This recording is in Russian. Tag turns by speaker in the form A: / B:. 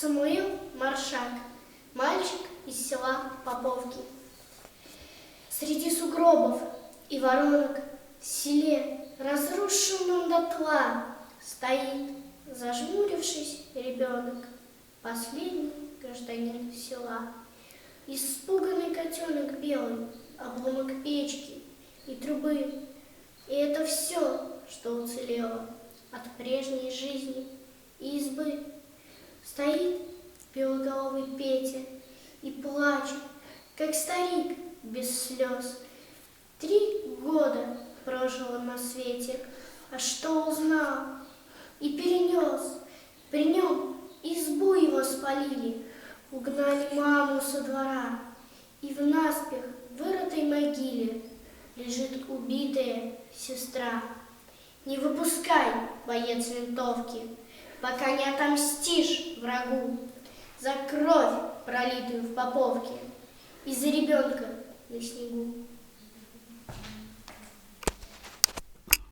A: Самуил Маршак, мальчик из села Поповки. Среди сугробов и воронок в селе, разрушенном дотла, стоит, зажмурившись, ребенок, последний гражданин села. Испуганный котенок белый, обломок печки и трубы. И это все, что уцелело от прежней жизни и избы. Стоит белоголовый Петя и плачет, как старик без слез. 3 года прожил он на свете, а что узнал и перенес. При нем избу его спалили, угнали маму со двора, и в наспех вырытой могиле лежит убитая сестра. Не выпускай, боец винтовки, пока не отомстишь врагу за кровь, пролитую в Поповке, и за ребенка на снегу.